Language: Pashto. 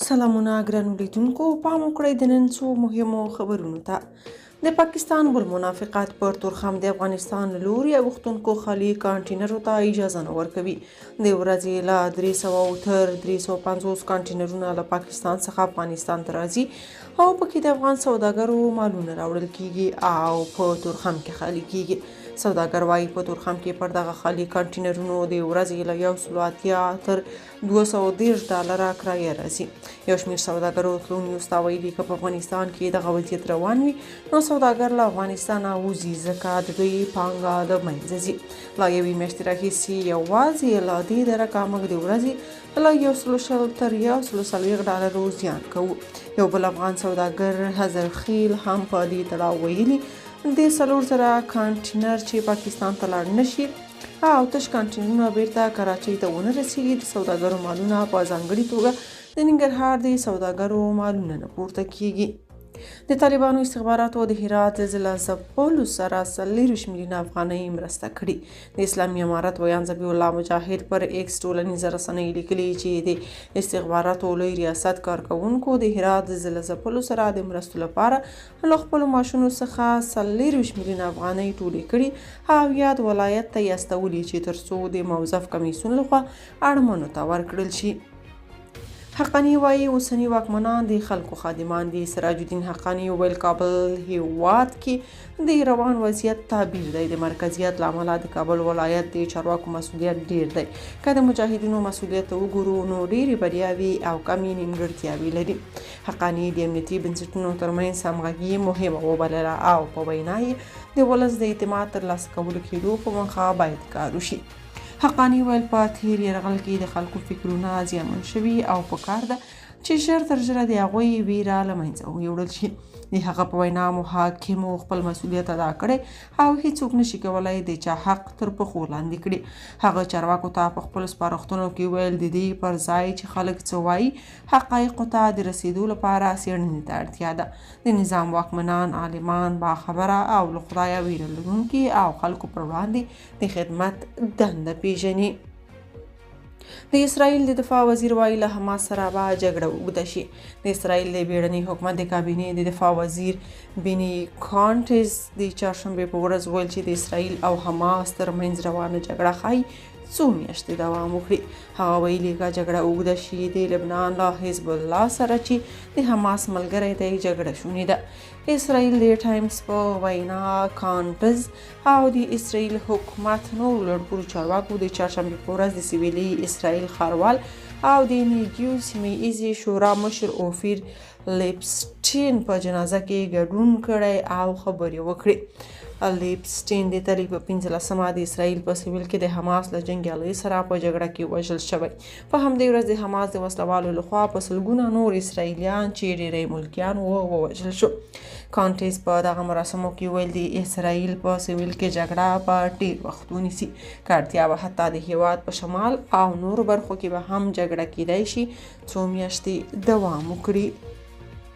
سلامونه ګرانو لیدونکو، پام وکړئ د نن څو مهمو خبرونو ته. د پاکستان بالمنافقت پر تورخم د افغانستان له لوري غوښتونکو خالي کانټینرو ته اجازه نه ورکوي. د ورځې له 300 تر 350 کانټینرونه له پاکستان څخه افغانستان ته راځي او پکې د افغان سوداګرو مالونه راوړل کیږي او په تورخم کې خالي کیږي. سوداګر وايي په تورخم کې پر دغه خالي کانټینرونو د ورځې له 180 تر 230 ډالره کرایه راځي. یو شمېر سوداګرو تلو نیوز ته ویلي که په افغانستان کې دغه وضعیت روان وي نو سوداګر له افغانستانه وځي ځکه د دوی پانګه د منځه ځي. له یوې میاشتې راهیسې یوازې له دې درکه موږ د ورځې له 120 تر 140 ډالرو زیان کوو. یو بل افغان سوداګر حذرخیل هم په دې تړاو ویلي د 4,000 کانټینر چې پاکستان ته لاړ نشي او تش کانټینرونه بیرته کراچۍ ته ونه رسیږي، د سوداګرو مالونه په ځانګړې توګه د ننګرهار د سوداګرو مالونه نه پورته کیږي. د طالبانو استخباراتو د هرات ضلع ځپلو سره 40 میلیونه افغانۍ مرسته کړي. د اسلامي امارت ویان ذبیح الله مجاهد پر ایکس ټولنیزه رسنۍ لیکلي چې د استخباراتو لوی ریاست کارکوونکو د هرات ضلع ځپلو سره د مرستو لپاره له خپلو معاشونو څخه 40 میلیونه افغانۍ ټولې کړي او یاد ولایت ته یې استولي چې ترڅو د موظف کمیسیون لخوا اړمنو ته ورکړل شي. حقانی وایي اوسني واکمنان د خلکو خادمان دي. سراج الدین حقانی ویل کابل هیواد کې د روان وضعیت تعبیر دی. د مرکزیت له امله د کابل ولایت د چارواکو مسؤلیت ډیر دی. که د مجاهدینو مسؤلیت وګورو نو ډیرې بریاوې او کمې نیمګړتیاوې لري. حقانی د امنیتي بنسټونو ترمنځ همغږي مهمه وبلله او په وینا یې د ولس د اعتماد ترلاسه کولو کېدو په موخه باید کار وشي. حقانی ویل په تیر یرغل کې د خلکو فکرونه زیانمن شوي او پکار ده چې ژر تر ژره د هغوی ویره له منځه ویوړل شي. د هغه په وینا محاکمو خپل مسؤلیت ادا کړی او هیڅوک نشي کولای د چا حق تر پښو لاندې کړي. هغه چارواکو ته په خپلو سپارښتنو کې ویل د دې پر ځای چې خلک څه وایي حقایقو ته د رسیدو لپاره څېړنې ته اړتیا ده. د نظام واکمنان عالمان باخبره او له خدایه ویره لرونکي او خلکو پر وړاندې د خدمت دنده پیژني. د اسرائیل د دفاع وزیر وایي له حماس سره به جګړه اوږده شي. د اسرائیل د بیړني حکومت د کابینې د دفاع وزیر بینی کانټز د چهارشنبې په ورځ ویل چې د اسرائیل او حماس ترمنځ روانه جګړه ښایي څو میاشتې دوام وکړي. هغه ویلي که جګړه اوږده شي د لبنان له حزب الله سره چې د حماس ملګری دی جګړه شونې ده. اسرائیل د ټایمز په وینا کانټز او د اسرائیل حکومت نور لوړپوړو چارواکو د چهارشنبې په ورځ د سویلي اسرائیل ښاروال او د نیګیو سیمه ایزې شورا مشر اوفیر لیپسټین په جنازه کې ګډون کړی او خبرې وکړې. لیپسټین د تاریخ په 15مه د اسرائیل په سویل کې د حماس له جنګیالیو سره په جګړه کې وژل شوی. په همدې ورځ د حماس د وسلوالو لخوا په سلګونه نور اسرائیلیان چې ډیری ملکیان ووژل شو. کانټیز په دغه مراسمو کې ویل د اسرائیل په سویل کې جګړه په ډیر وخت ونیسي که اړتیا به حتی د هیواد په شمال او نورو برخو کې به هم جګړه کیدای شي څو میاشتې دوام وکړي.